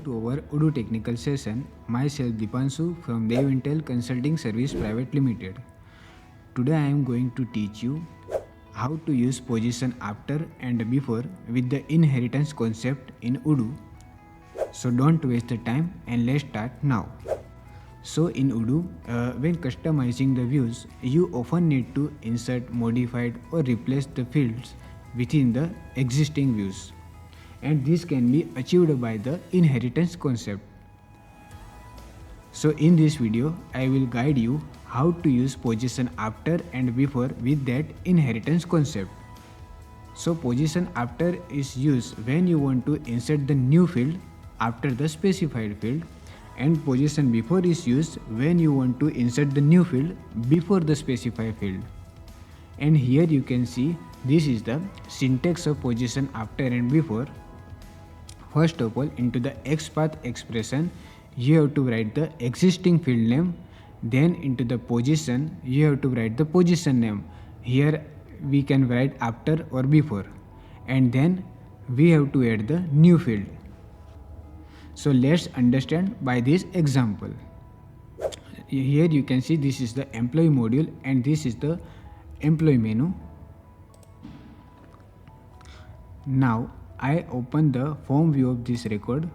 to our Odoo technical session. Myself Dipanshu from Devintelle Consulting Service Private Limited. Today I am going to teach you how to use position after and before with the inheritance concept in Odoo. So don't waste the time and let's start now. So in Odoo, when customizing the views, you often need to insert, modify or replace the fields within the existing views. And this can be achieved by the inheritance concept. So in this video, I will guide you how to use position after and before with that inheritance concept. So position after is used when you want to insert the new field after the specified field, and position before is used when you want to insert the new field before the specified field. And here you can see this is the syntax of position after and before. First of all, into the XPath expression, you have to write the existing field name. Then into the position, you have to write the position name. Here we can write after or before. And then we have to add the new field. So let's understand by this example. Here you can see this is the employee module and this is the employee menu. Now I open the form view of this record.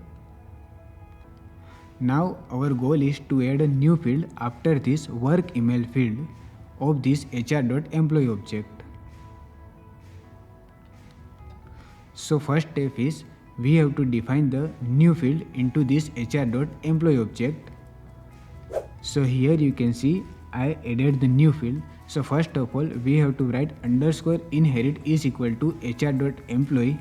Now our goal is to add a new field after this work email field of this hr.employee object. So first step is we have to define the new field into this hr.employee object. So here you can see I added the new field. So first of all we have to write underscore inherit is equal to hr.employee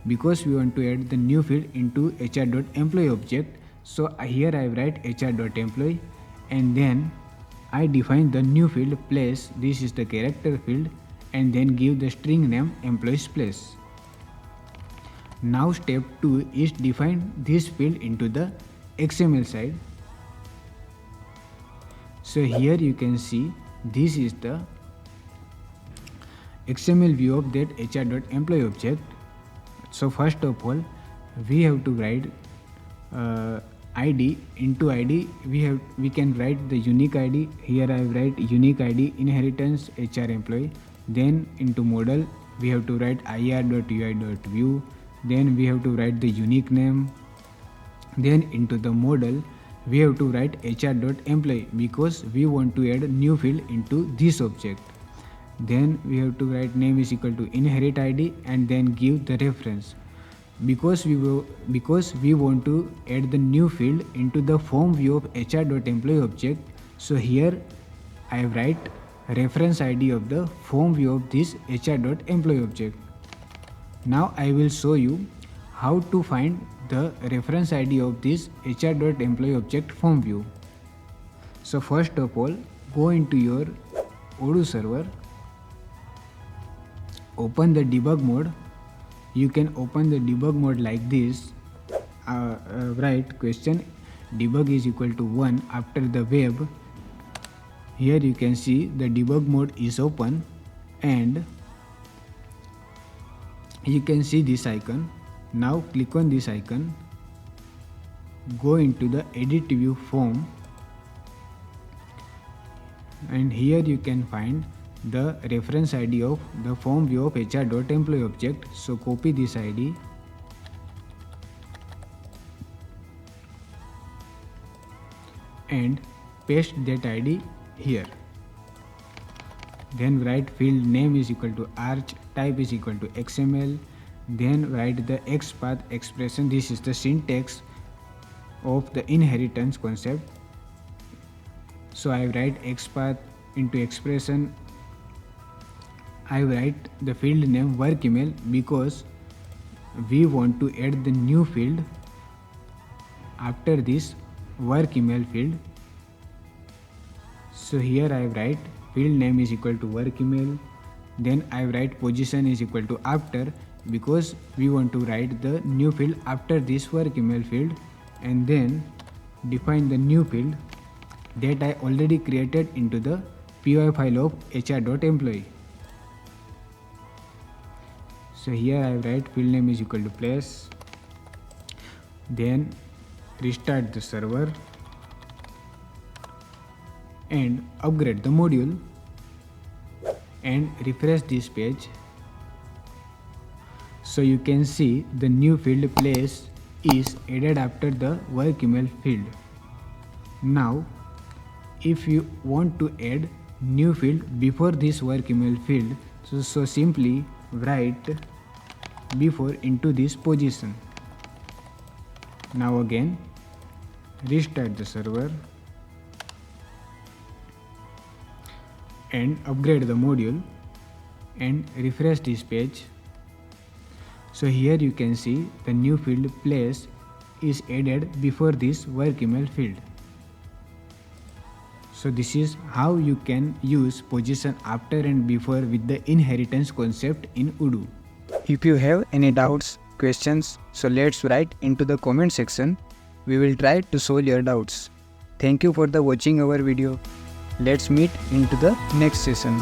because we want to add the new field into hr.employee object. So here I write hr.employee and then I define the new field place, this is the character field, and then give the string name employees place. Now step 2 is define this field into the XML side. So here you can see this is the XML view of that hr.employee object. So first of all we have to write id. Into id we can write the unique id. Here I write unique id inheritance hr employee. Then into model we have to write ir.ui.view. Then we have to write the unique name. Then into the model we have to write hr.employee because we want to add a new field into this object. Then we have to write name is equal to inherit id and then give the reference because we want to add the new field into the form view of hr.employee object. So here I write reference id of the form view of this hr.employee object. Now I will show you how to find the reference id of this hr.employee object form view. So first of all go into your Odoo server, open the debug mode. You can open the debug mode like this. Write question debug is equal to 1 after the web. Here you can see the debug mode is open and you can see this icon. Now click on this icon, go into the edit view form and here you can find the reference id of the form view of hr.employee object. So copy this id and paste that id here. Then write field name is equal to arch, type is equal to xml. Then write the XPath expression, this is the syntax of the inheritance concept. So I write XPath into expression. I write the field name work email because we want to add the new field after this work email field. So here I write field name is equal to work email. Then I write position is equal to after because we want to write the new field after this work email field, and then define the new field that I already created into the py file of hr.employee. So here I write field name is equal to place. Then restart the server and upgrade the module and refresh this page. So you can see the new field place is added after the work email field. Now if you want to add new field before this work email field, so simply write before into this position. Now again restart the server and upgrade the module and refresh this page. So here you can see the new field place is added before this work email field. So this is how you can use position after and before with the inheritance concept in Odoo. If you have any doubts, questions, so let's write into the comment section. We will try to solve your doubts. Thank you for the watching our video. Let's meet into the next session.